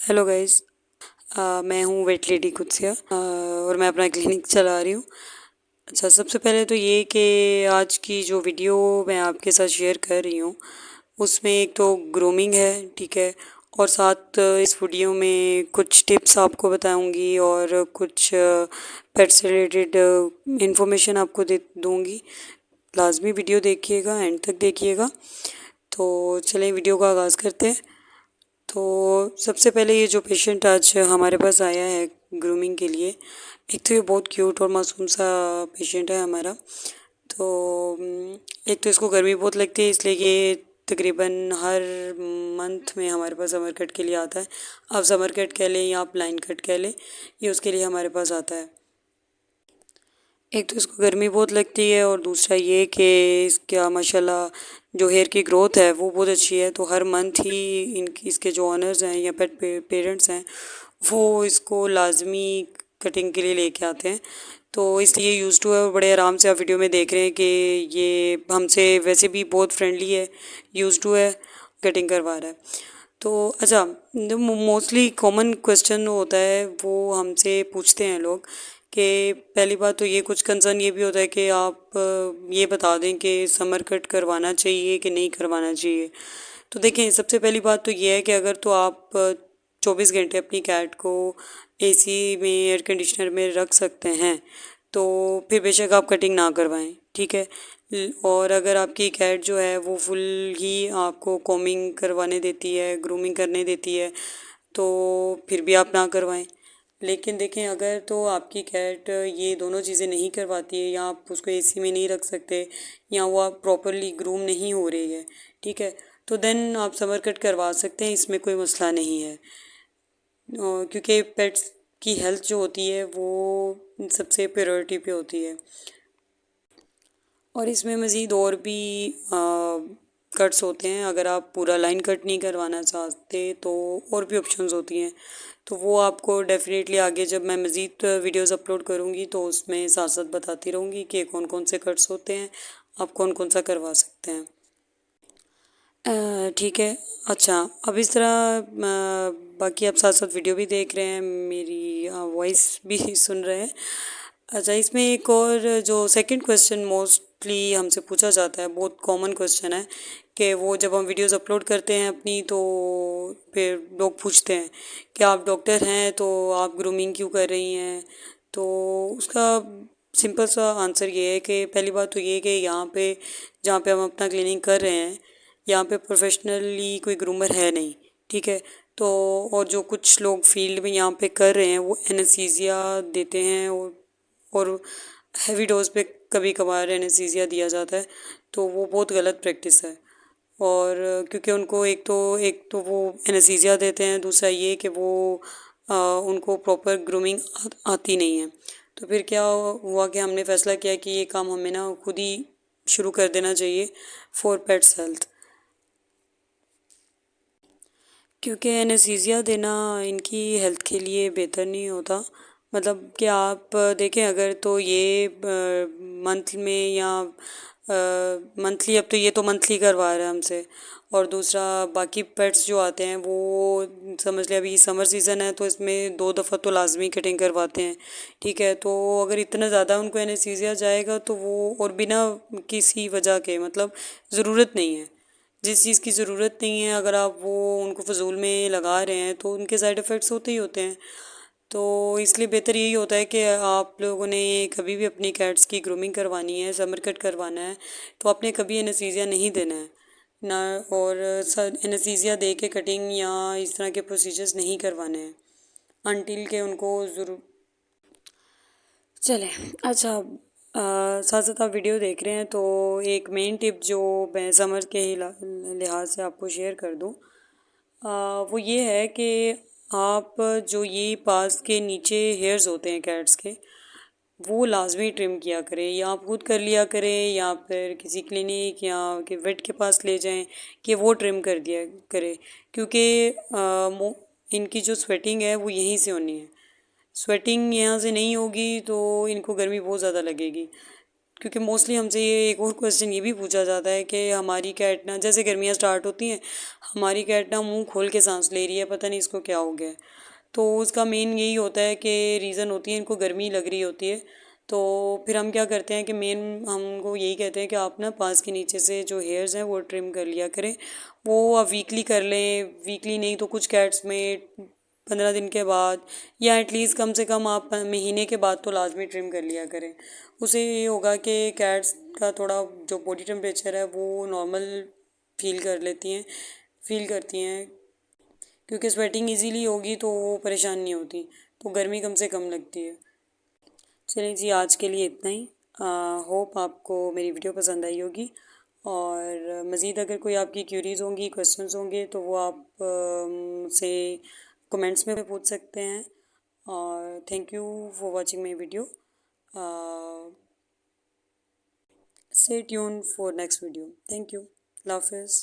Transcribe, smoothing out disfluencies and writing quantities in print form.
Hello guys. मैं हूँ wait lady कुत्सिया और मैं अपना क्लिनिक चला रही हूँ। अच्छा, सबसे पहले तो ये कि आज की जो वीडियो मैं आपके साथ शेयर कर रही हूँ उसमें एक तो ग्रूमिंग है, ठीक है, और साथ इस वीडियो में कुछ टिप्स आपको बताऊँगी और कुछ पेट से रिलेटेड इंफॉर्मेशन आपको दे दूँगी। लाजमी वीडियो देखिएगा, एंड तक देखिएगा। तो चलें वीडियो का आगाज़ करते हैं। तो सबसे पहले ये जो पेशेंट आज हमारे पास आया है ग्रूमिंग के लिए, एक तो ये बहुत क्यूट और मासूम सा पेशेंट है हमारा। तो एक तो इसको गर्मी बहुत लगती है, इसलिए ये तकरीबन हर मंथ में हमारे पास समर कट के लिए आता है। आप समर कट कह लें या आप लाइन कट कह लें, ये उसके लिए हमारे पास आता है। एक तो इसको गर्मी बहुत लगती है और दूसरा ये कि इसका माशाल्लाह जो हेयर की ग्रोथ है वो बहुत अच्छी है। तो हर मंथ ही इनकी इसके जो ऑनर्स हैं या पेट पेरेंट्स हैं वो इसको लाजमी कटिंग के लिए लेके आते हैं। तो इसलिए यूज़ टू है और बड़े आराम से आप वीडियो में देख रहे हैं कि ये हमसे वैसे भी बहुत फ्रेंडली है, यूज़ टू है, कटिंग करवा रहा है। तो अच्छा, जो मोस्टली कॉमन क्वेश्चन होता है वो हमसे पूछते हैं लोग कि पहली बात तो ये कुछ कंसर्न ये भी होता है कि आप ये बता दें कि समर कट करवाना चाहिए कि नहीं करवाना चाहिए। तो देखें, सबसे पहली बात तो ये है कि अगर तो आप 24 घंटे अपनी कैट को एसी में, एयर कंडीशनर में रख सकते हैं तो फिर बेशक आप कटिंग ना करवाएं, ठीक है। और अगर आपकी कैट जो है वो फुल ही आपको कॉमिंग करवाने देती है, ग्रूमिंग करने देती है, तो फिर भी आप ना करवाएं। लेकिन देखें, अगर तो आपकी कैट ये दोनों चीज़ें नहीं करवाती है या आप उसको एसी में नहीं रख सकते या वो आप प्रॉपरली ग्रूम नहीं हो रही है, ठीक है, तो देन आप समर कट करवा सकते हैं, इसमें कोई मसला नहीं है। क्योंकि पेट्स की हेल्थ जो होती है वो सबसे प्रायोरिटी पे होती है। और इसमें मज़ीद और भी कट्स होते हैं। अगर आप पूरा लाइन कट नहीं करवाना चाहते तो और भी ऑप्शंस होती हैं, तो वो आपको डेफिनेटली आगे जब मैं मज़ीद वीडियोस अपलोड करूँगी तो उसमें साथ साथ बताती रहूँगी कि कौन कौन से कट्स होते हैं, आप कौन कौन सा करवा सकते हैं। ठीक है। अच्छा, अब इस तरह बाकी आप साथ साथ वीडियो भी देख रहे हैं, मेरी वॉइस भी सुन रहे हैं। अच्छा, इसमें एक और जो सेकंड क्वेश्चन मोस्टली हमसे पूछा जाता है, बहुत कॉमन क्वेश्चन है कि वो जब हम वीडियोस अपलोड करते हैं अपनी तो फिर लोग पूछते हैं कि आप डॉक्टर हैं तो आप ग्रूमिंग क्यों कर रही हैं। तो उसका सिंपल सा आंसर ये है कि पहली बात तो ये है कि यहाँ पे जहाँ पे हम अपना क्लीनिंग कर रहे हैं यहाँ पे प्रोफेशनली कोई ग्रूमर है नहीं, ठीक है। तो और जो कुछ लोग फील्ड में यहाँ पे कर रहे हैं वो एनेस्थीसिया देते हैं और हैवी डोज पे कभी कभार एनेस्थीसिया दिया जाता है, तो वो बहुत गलत प्रैक्टिस है। और क्योंकि उनको एक तो वो एनेस्थीसिया देते हैं, दूसरा ये कि वो उनको प्रॉपर ग्रूमिंग आती नहीं है। तो फिर क्या हुआ कि हमने फ़ैसला किया कि ये काम हमें ना खुद ही शुरू कर देना चाहिए फॉर पेट्स हेल्थ। क्योंकि एनेस्थीसिया देना इनकी हेल्थ के लिए बेहतर नहीं होता। मतलब कि आप देखें, अगर तो ये मंथ में या मंथली, अब तो ये तो मंथली करवा रहा है हमसे, और दूसरा बाकी पेट्स जो आते हैं वो समझ लें अभी समर सीज़न है तो इसमें 2 दफ़ा तो लाजमी कटिंग करवाते हैं, ठीक है। तो अगर इतना ज़्यादा उनको एनेस्थीसिया जाएगा तो वो और बिना किसी वजह के, मतलब ज़रूरत नहीं है, जिस चीज़ की ज़रूरत नहीं है अगर आप वो उनको फ़िज़ूल में लगा रहे हैं तो उनके साइड इफ़ेक्ट्स होते ही होते हैं। तो इसलिए बेहतर यही होता है कि आप लोगों ने कभी भी अपनी कैट्स की ग्रूमिंग करवानी है, समर कट करवाना है, तो आपने कभी एनेस्थीसिया नहीं देना है ना, और एनेस्थीसिया दे के कटिंग या इस तरह के प्रोसीजर्स नहीं करवाने हैं अनटिल के उनको ज़रूर चलें। अच्छा, साथ साथ आप वीडियो देख रहे हैं तो एक मेन टिप जो मैं समर के लिहाज से आपको शेयर कर दूं, वो ये है कि आप जो ये पास के नीचे हेयर्स होते हैं कैट्स के, वो लाजमी ट्रिम किया करें, या आप खुद कर लिया करें या फिर किसी क्लिनिक या कि वेट के पास ले जाएं कि वो ट्रिम कर दिया करे। क्योंकि इनकी जो स्वेटिंग है वो यहीं से होनी है, स्वेटिंग यहाँ से नहीं होगी तो इनको गर्मी बहुत ज़्यादा लगेगी। क्योंकि मोस्टली हमसे ये एक और क्वेश्चन ये भी पूछा जाता है कि हमारी कैट ना, जैसे गर्मियाँ स्टार्ट होती हैं, हमारी कैट ना मुंह खोल के सांस ले रही है, पता नहीं इसको क्या हो गया है। तो उसका मेन यही होता है कि रीज़न होती है इनको गर्मी लग रही होती है। तो फिर हम क्या करते हैं कि मेन हमको यही कहते हैं कि आप ना पास के नीचे से जो हेयर्स हैं वो ट्रिम कर लिया करें। वो आप वीकली कर लें, वीकली नहीं तो कुछ कैट्स में 15 दिन के बाद, या एटलीस्ट कम से कम आप महीने के बाद तो लाजमी ट्रिम कर लिया करें। उससे ये होगा कि कैट्स का थोड़ा जो बॉडी टेम्परेचर है वो नॉर्मल फील करती हैं, क्योंकि स्वेटिंग इजीली होगी तो वो परेशान नहीं होती, तो गर्मी कम से कम लगती है। चलिए जी, आज के लिए इतना ही। होप आपको मेरी वीडियो पसंद आई होगी, और मज़ीद अगर कोई आपकी क्यूरीज होंगी, क्वेश्चंस होंगे, तो वो आप मुझसे कमेंट्स में पूछ सकते हैं। और thank you for watching my video. Stay tune for next video. Thank you. अल्लाह हाफिज़।